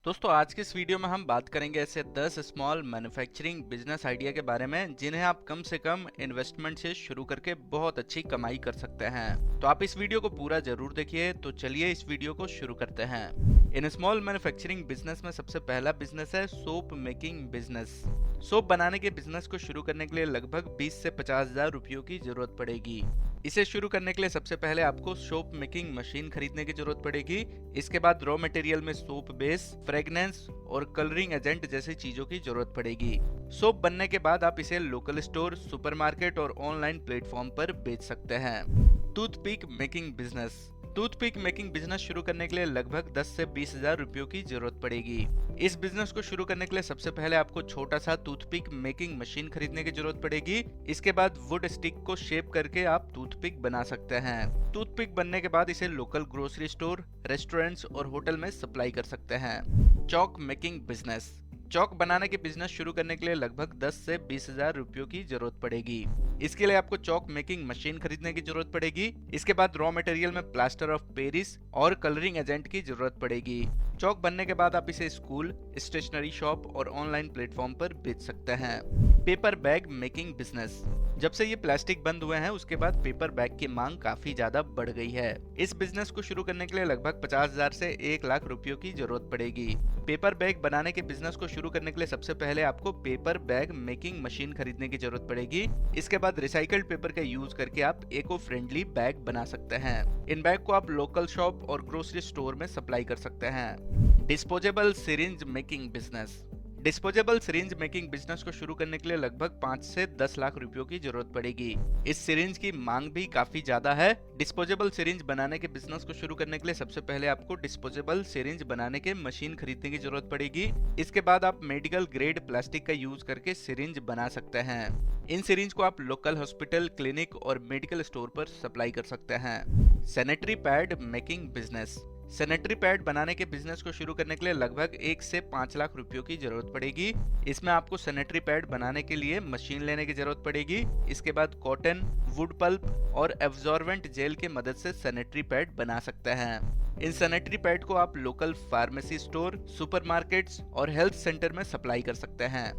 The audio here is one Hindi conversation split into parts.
दोस्तों आज के इस वीडियो में हम बात करेंगे ऐसे 10 स्मॉल मैन्युफैक्चरिंग बिजनेस आइडिया के बारे में जिन्हें आप कम से कम इन्वेस्टमेंट से शुरू करके बहुत अच्छी कमाई कर सकते हैं। तो आप इस वीडियो को पूरा जरूर देखिए। तो चलिए इस वीडियो को शुरू करते हैं। इन स्मॉल मैन्युफैक्चरिंग बिजनेस में सबसे पहला बिजनेस है सोप मेकिंग बिजनेस। सोप बनाने के बिजनेस को शुरू करने के लिए लगभग 20 से 50,000 रुपयों की जरूरत पड़ेगी। इसे शुरू करने के लिए सबसे पहले आपको सोप मेकिंग मशीन खरीदने की जरूरत पड़ेगी। इसके बाद रॉ मटेरियल में सोप बेस, फ्रेगनेंस और कलरिंग एजेंट जैसी चीजों की जरूरत पड़ेगी। सोप बनने के बाद आप इसे लोकल स्टोर, सुपरमार्केट और ऑनलाइन प्लेटफॉर्म पर बेच सकते हैं। Toothpick making business. Toothpick making business शुरू करने के लिए लगभग 10 से 20,000 रुपयों की जरूरत पड़ेगी। इस बिजनेस को शुरू करने के लिए सबसे पहले आपको छोटा सा टूथपिक मेकिंग मशीन खरीदने की जरूरत पड़ेगी। इसके बाद वुड स्टिक को शेप करके आप टूथपिक बना सकते हैं। टूथपिक बनने के बाद इसे लोकल ग्रोसरी स्टोर, रेस्टोरेंट्स और होटल में सप्लाई कर सकते हैं। Chalk making business. चौक बनाने के बिजनेस शुरू करने के लिए लगभग 10 से 20,000 रुपयों की जरूरत पड़ेगी। इसके लिए आपको चौक मेकिंग मशीन खरीदने की जरूरत पड़ेगी। इसके बाद रॉ मटेरियल में प्लास्टर ऑफ पेरिस और कलरिंग एजेंट की जरूरत पड़ेगी। चौक बनने के बाद आप इसे स्कूल, स्टेशनरी शॉप और ऑनलाइन प्लेटफॉर्म पर बेच सकते हैं। Paper bag making business. जब से ये प्लास्टिक बंद हुए हैं उसके बाद पेपर बैग की मांग काफी ज्यादा बढ़ गई है। इस बिजनेस को शुरू करने के लिए लगभग 50,000 से 1 लाख रुपयों की जरूरत पड़ेगी। पेपर बैग बनाने के बिजनेस को शुरू करने के लिए सबसे पहले आपको पेपर बैग मेकिंग मशीन खरीदने की जरूरत पड़ेगी। इसके बाद रिसाइकल्ड पेपर का यूज करके आप इको फ्रेंडली बैग बना सकते हैं। इन बैग को आप लोकल शॉप और ग्रोसरी स्टोर में सप्लाई कर सकते हैं। Disposable syringe making business. Disposable syringe making business को शुरू करने के लिए लगभग 5 से 10 लाख रुपयों की जरूरत पड़ेगी। इस सिरिंज की मांग भी काफी ज्यादा है। डिस्पोजेबल सिरिंज बनाने के बिजनेस को शुरू करने के लिए सबसे पहले आपको डिस्पोजेबल सिरिंज बनाने के मशीन खरीदने की जरूरत पड़ेगी। इसके बाद आप मेडिकल ग्रेड प्लास्टिक का यूज करके सिरिंज बना सकते हैं। इन सिरिंज को आप लोकल हॉस्पिटल, क्लिनिक और मेडिकल स्टोर पर सप्लाई कर सकते हैं। Sanitary pad making business. Sanitary pad बनाने के बिजनेस को शुरू करने के लिए लगभग 1 से 5 लाख रुपयों की जरूरत पड़ेगी। इसमें आपको सैनिटरी पैड बनाने के लिए मशीन लेने की जरूरत पड़ेगी। इसके बाद कॉटन, वुड पल्प और एब्जॉर्बेंट जेल की मदद से सैनिटरी पैड बना सकते हैं। इन सैनिटरी पैड को आप लोकल फार्मेसी स्टोर, सुपरमार्केट्स और हेल्थ सेंटर में सप्लाई कर सकते हैं।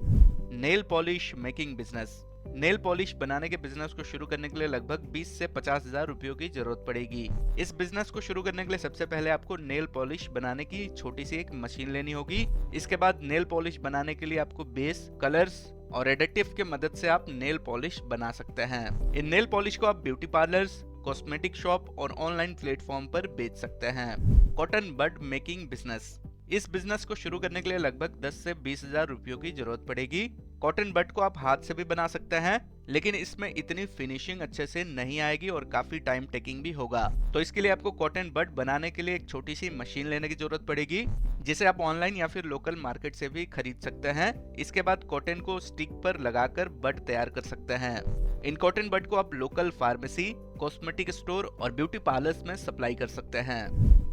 Nail polish making business. Nail polish बनाने के बिजनेस को शुरू करने के लिए लगभग 20 से 50,000 रुपयों की जरूरत पड़ेगी। इस बिजनेस को शुरू करने के लिए सबसे पहले आपको नेल पॉलिश बनाने की छोटी सी एक मशीन लेनी होगी। इसके बाद नेल पॉलिश बनाने के लिए आपको बेस, कलर्स और एडिटिव के मदद से आप नेल पॉलिश बना सकते हैं। इन नेल पॉलिश को आप ब्यूटी पार्लर्स, कॉस्मेटिक शॉप और ऑनलाइन प्लेटफॉर्म पर बेच सकते हैं। कॉटन बड मेकिंग बिजनेस। इस बिजनेस को शुरू करने के लिए लगभग 10 से 20,000 रुपयों की जरूरत पड़ेगी। कॉटन बड को आप हाथ से भी बना सकते हैं, लेकिन इसमें इतनी फिनिशिंग अच्छे से नहीं आएगी और काफी टाइम टेकिंग भी होगा। तो इसके लिए आपको कॉटन बड बनाने के लिए एक छोटी सी मशीन लेने की जरूरत पड़ेगी, जिसे आप ऑनलाइन या फिर लोकल मार्केट से भी खरीद सकते हैं। इसके बाद कॉटन को स्टिक पर लगाकर बड तैयार कर सकते हैं। इन कॉटन बड को आप लोकल फार्मेसी, कॉस्मेटिक स्टोर और ब्यूटी पार्लर्स में सप्लाई कर सकते हैं।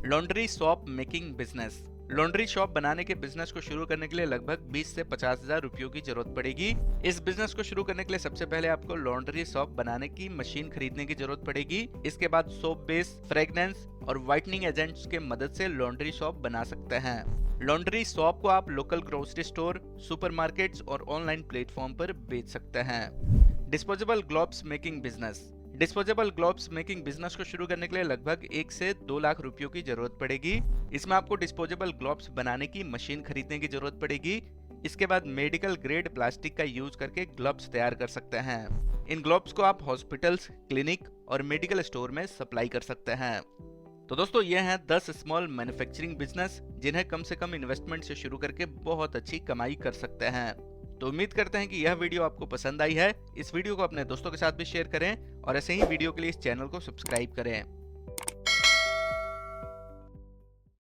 Laundry shop making business. Laundry shop बनाने के बिजनेस को शुरू करने के लिए लगभग 20 से 50,000 रुपयों की जरूरत पड़ेगी। इस बिजनेस को शुरू करने के लिए सबसे पहले आपको लॉन्ड्री शॉप बनाने की मशीन खरीदने की जरूरत पड़ेगी। इसके बाद सोप बेस, फ्रेगनेंस और व्हाइटनिंग एजेंट्स के मदद से लॉन्ड्री शॉप बना सकते हैं। लॉन्ड्री शॉप को आप लोकल ग्रोसरी स्टोर, सुपरमार्केट्स और ऑनलाइन प्लेटफॉर्म पर बेच सकते हैं। Disposable gloves making business. Disposable gloves making business को शुरू करने के लिए लगभग 1 से 2 लाख रुपयों की जरूरत पड़ेगी। इसमें आपको डिस्पोजेबल ग्लोव्स बनाने की मशीन खरीदने की जरूरत पड़ेगी। इसके बाद मेडिकल ग्रेड प्लास्टिक का यूज करके ग्लव्स तैयार कर सकते हैं। इन ग्लव्स को आप हॉस्पिटल्स, क्लिनिक और मेडिकल स्टोर में सप्लाई कर सकते हैं। तो दोस्तों ये हैं 10 स्मॉल मैन्युफैक्चरिंग बिजनेस जिन्हें कम से कम इन्वेस्टमेंट से शुरू करके बहुत अच्छी कमाई कर सकते हैं। तो उम्मीद करते हैं कि यह वीडियो आपको पसंद आई है। इस वीडियो को अपने दोस्तों के साथ भी शेयर करें और ऐसे ही वीडियो के लिए इस चैनल को सब्सक्राइब करें।